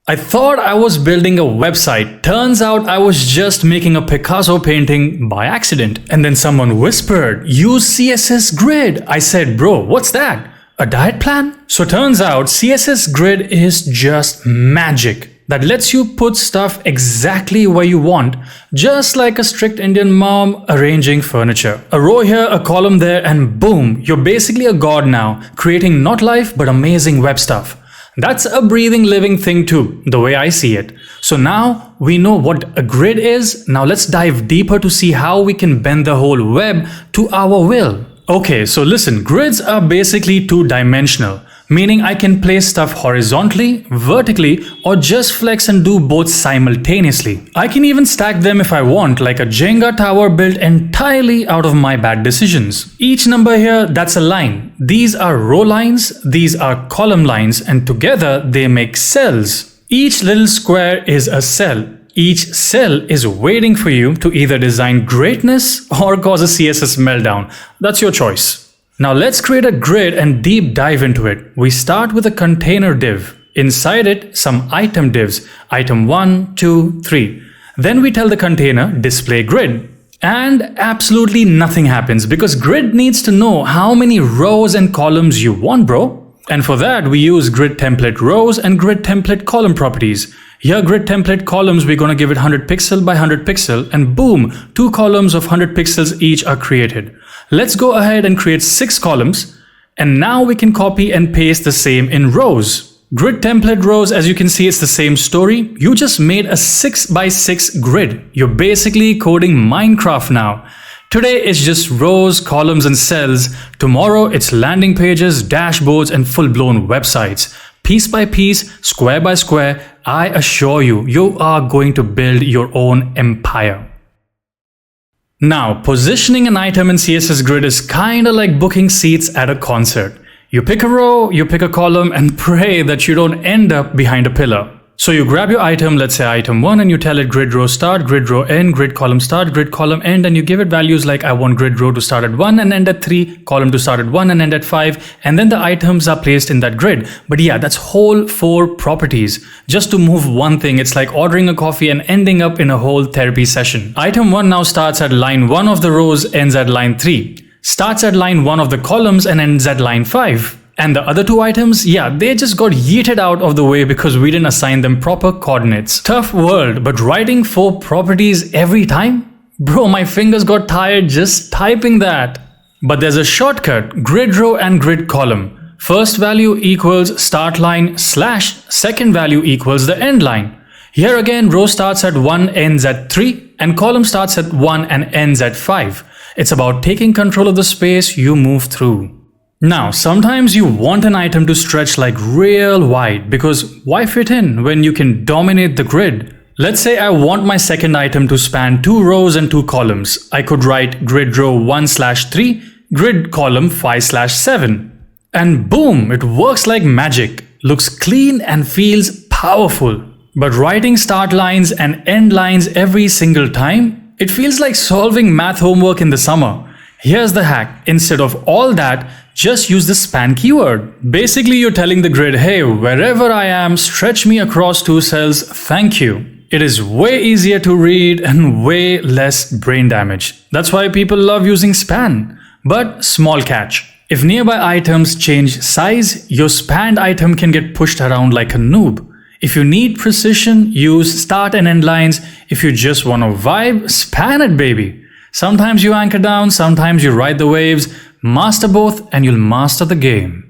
I thought I was building a website. Turns out I was just making a Picasso painting by accident. And then someone whispered, use CSS Grid. I said, bro, what's that? A diet plan? So turns out CSS Grid is just magic that lets you put stuff exactly where you want, just like a strict Indian mom arranging furniture. A row here, a column there, and boom, you're basically a god now, creating not life but amazing web stuff. That's a breathing, living thing too, the way I see it. So now we know what a grid is. Now let's dive deeper to see how we can bend the whole web to our will. Okay, so listen, grids are basically two-dimensional, meaning I can place stuff horizontally, vertically, or just flex and do both simultaneously. I can even stack them if I want, like a Jenga tower built entirely out of my bad decisions. Each number here, that's a line. These are row lines, these are column lines, and together they make cells. Each little square is a cell. Each cell is waiting for you to either design greatness or cause a CSS meltdown. That's your choice. Now let's create a grid and deep dive into it. We start with a container div. Inside it, some item divs. Item 1, 2, 3. Then we tell the container display grid. And absolutely nothing happens because grid needs to know how many rows and columns you want, bro. And for that, we use grid template rows and grid template column properties. Here, grid template columns, we're going to give it 100 pixel by 100 pixel, and boom, 2 columns of 100 pixels each are created. Let's go ahead and create 6 columns, and now we can copy and paste the same in rows. Grid template rows, as you can see, it's the same story. You just made a 6 by 6 grid. You're basically coding Minecraft now. Today it's just rows, columns, and cells. Tomorrow it's landing pages, dashboards, and full-blown websites. Piece by piece, square by square, I assure you, you are going to build your own empire. Now, positioning an item in CSS Grid is kinda like booking seats at a concert. You pick a row, you pick a column, and pray that you don't end up behind a pillar. So you grab your item, let's say item 1, and you tell it grid row start, grid row end, grid column start, grid column end, and you give it values like I want grid row to start at 1 and end at 3, column to start at 1 and end at 5, and then the items are placed in that grid. But yeah, that's whole 4 properties. Just to move one thing, it's like ordering a coffee and ending up in a whole therapy session. Item 1 now starts at line 1 of the rows, ends at line 3. Starts at line 1 of the columns and ends at line 5. And the other 2 items, yeah, they just got yeeted out of the way because we didn't assign them proper coordinates. Tough world, but writing 4 properties every time? Bro, my fingers got tired just typing that. But there's a shortcut, grid row and grid column. First value equals start line / second value equals the end line. Here again, row starts at 1, ends at 3, and column starts at 1 and ends at 5. It's about taking control of the space you move through. Now, sometimes you want an item to stretch like real wide because why fit in when you can dominate the grid? Let's say I want my second item to span 2 rows and 2 columns. I could write grid row 1/3, grid column 5/7. And boom, it works like magic. Looks clean and feels powerful. But writing start lines and end lines every single time, it feels like solving math homework in the summer. Here's the hack. Instead of all that, just use the span keyword. Basically, you're telling the grid, hey, wherever I am, stretch me across 2 cells, thank you. It is way easier to read and way less brain damage. That's why people love using span. But small catch. If nearby items change size, your spanned item can get pushed around like a noob. If you need precision, use start and end lines. If you just want to vibe, span it, baby. Sometimes you anchor down, sometimes you ride the waves. Master both and you'll master the game.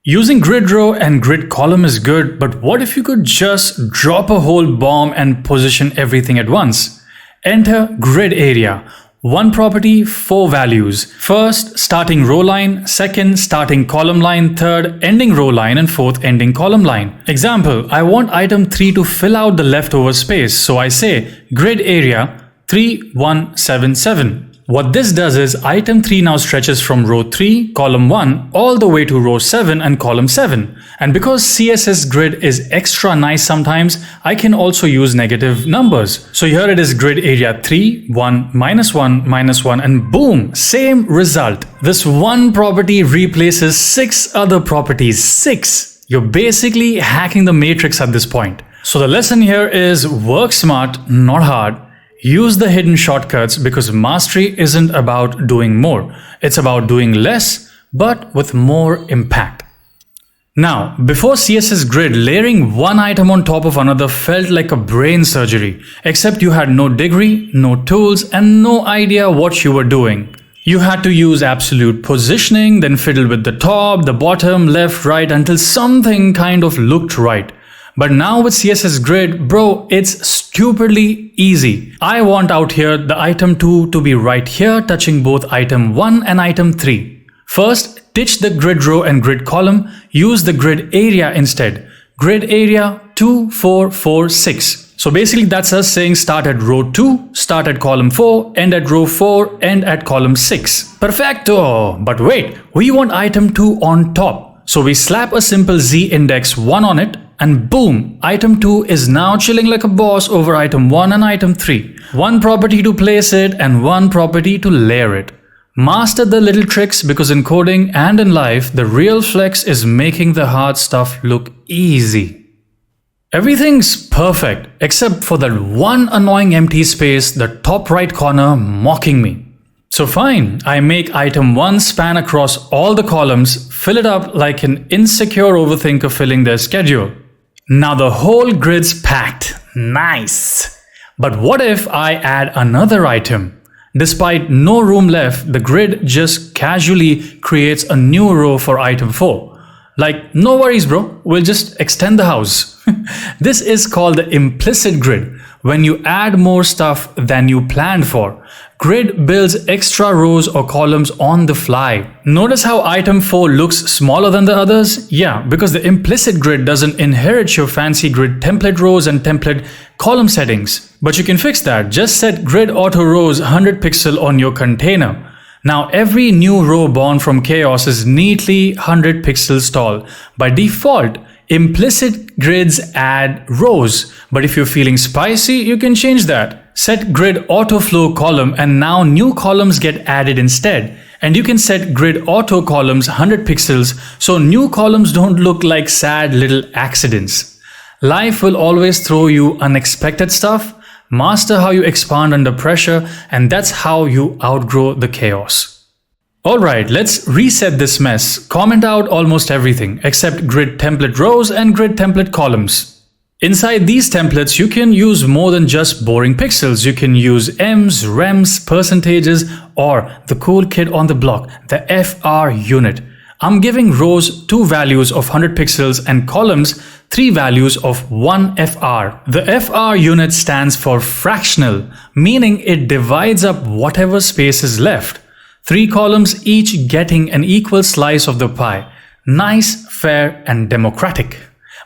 Using grid row and grid column is good, but what if you could just drop a whole bomb and position everything at once? Enter grid area. 1 property, 4 values. First, starting row line. Second, starting column line. Third, ending row line. And fourth, ending column line. Example, I want item 3 to fill out the leftover space. So I say grid area 3177. What this does is item 3 now stretches from row 3, column 1 all the way to row 7 and column 7. And because CSS Grid is extra nice sometimes, I can also use negative numbers. So here it is grid area 3, 1, -1, -1, and boom, same result. This one property replaces 6 other properties. 6! You're basically hacking the matrix at this point. So the lesson here is work smart, not hard. Use the hidden shortcuts because mastery isn't about doing more. It's about doing less, but with more impact. Now, before CSS Grid, layering one item on top of another felt like a brain surgery, except you had no degree, no tools, and no idea what you were doing. You had to use absolute positioning, then fiddle with the top, the bottom, left, right, until something kind of looked right. But now with CSS Grid, bro, it's stupidly easy. I want out here the item 2 to be right here, touching both item 1 and item 3. First, ditch the grid row and grid column, use the grid area instead. Grid area 2, 4, 4, 6. So basically that's us saying start at row 2, start at column 4, end at row 4, end at column 6. Perfecto! But wait, we want item 2 on top. So we slap a simple z index 1 on it, and boom, item 2 is now chilling like a boss over item 1 and item 3. One property to place it and one property to layer it. Master the little tricks because in coding and in life, the real flex is making the hard stuff look easy. Everything's perfect except for that one annoying empty space, the top right corner mocking me. So fine, I make item 1 span across all the columns, fill it up like an insecure overthinker filling their schedule. Now the whole grid's packed. Nice! But what if I add another item? Despite no room left, the grid just casually creates a new row for item 4. Like, no worries bro, we'll just extend the house. This is called the implicit grid, when you add more stuff than you planned for. Grid builds extra rows or columns on the fly. Notice how item 4 looks smaller than the others? Yeah, because the implicit grid doesn't inherit your fancy grid template rows and template column settings. But you can fix that. Just set grid auto rows 100 pixel on your container. Now every new row born from chaos is neatly 100 pixels tall. By default, implicit grids add rows, but if you're feeling spicy, you can change that. Set grid auto flow column and now new columns get added instead. And you can set grid auto columns 100 pixels so new columns don't look like sad little accidents. Life will always throw you unexpected stuff. Master how you expand under pressure, and that's how you outgrow the chaos. Alright, let's reset this mess. Comment out almost everything except grid template rows and grid template columns. Inside these templates, you can use more than just boring pixels. You can use ems, rems, percentages, or the cool kid on the block, the FR unit. I'm giving rows 2 values of 100 pixels and columns 3 values of 1 FR. The FR unit stands for fractional, meaning it divides up whatever space is left. 3 columns each getting an equal slice of the pie. Nice, fair, and democratic.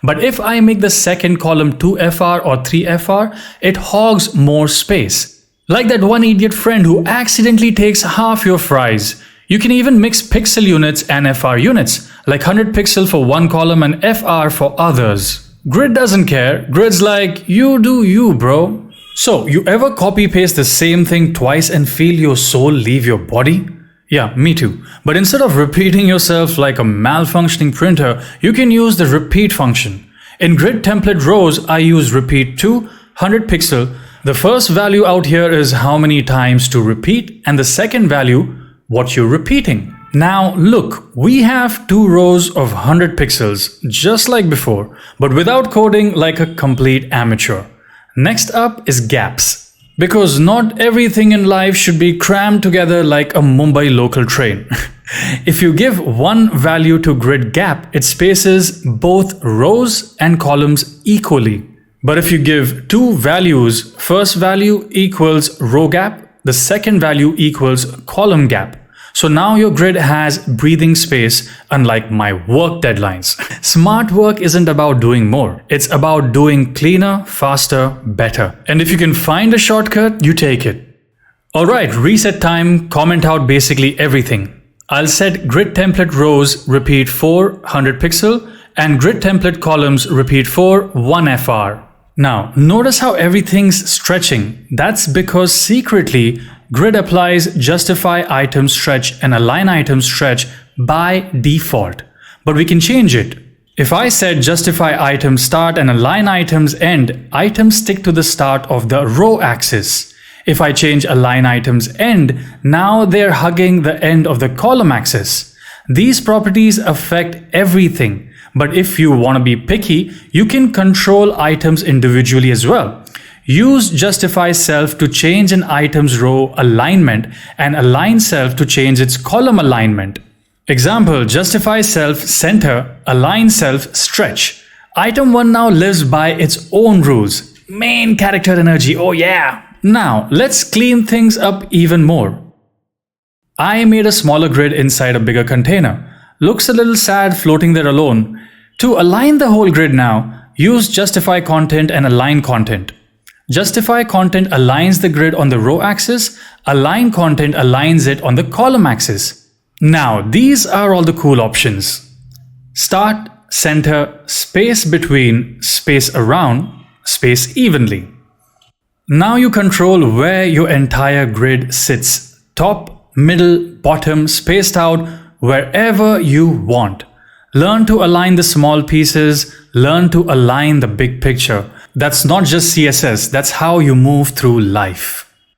But if I make the second column 2FR or 3FR, it hogs more space. Like that one idiot friend who accidentally takes half your fries. You can even mix pixel units and FR units, like 100 pixel for one column and FR for others. Grid doesn't care. Grid's like, you do you, bro. So, you ever copy paste the same thing twice and feel your soul leave your body? Yeah, me too. But instead of repeating yourself like a malfunctioning printer, you can use the repeat function. In grid template rows, I use repeat to 100 pixel. The first value out here is how many times to repeat, and the second value, what you're repeating. Now look, we have 2 rows of 100 pixels, just like before, but without coding like a complete amateur. Next up is gaps. Because not everything in life should be crammed together like a Mumbai local train. If you give one value to grid gap, it spaces both rows and columns equally. But if you give 2 values, first value equals row gap, the second value equals column gap. So now your grid has breathing space, unlike my work deadlines. Smart work isn't about doing more. It's about doing cleaner, faster, better. And if you can find a shortcut, you take it. Alright, reset time, comment out basically everything. I'll set grid template rows repeat 4 100 pixel and grid template columns repeat 4 1 FR. Now, notice how everything's stretching. That's because secretly, grid applies justify item stretch and align item stretch by default. But we can change it. If I said justify items start and align items end, items stick to the start of the row axis. If I change align items end, now they're hugging the end of the column axis. These properties affect everything, but if you want to be picky, you can control items individually as well. Use justify self to change an item's row alignment and align self to change its column alignment. Example, justify self center, align self stretch. Item 1 now lives by its own rules. Main character energy, oh yeah! Now, let's clean things up even more. I made a smaller grid inside a bigger container. Looks a little sad floating there alone. To align the whole grid now, use justify content and align content. Justify content aligns the grid on the row axis, align content aligns it on the column axis. Now, these are all the cool options. Start, center, space between, space around, space evenly. Now you control where your entire grid sits. Top, middle, bottom, spaced out, wherever you want. Learn to align the small pieces, learn to align the big picture. That's not just CSS, that's how you move through life.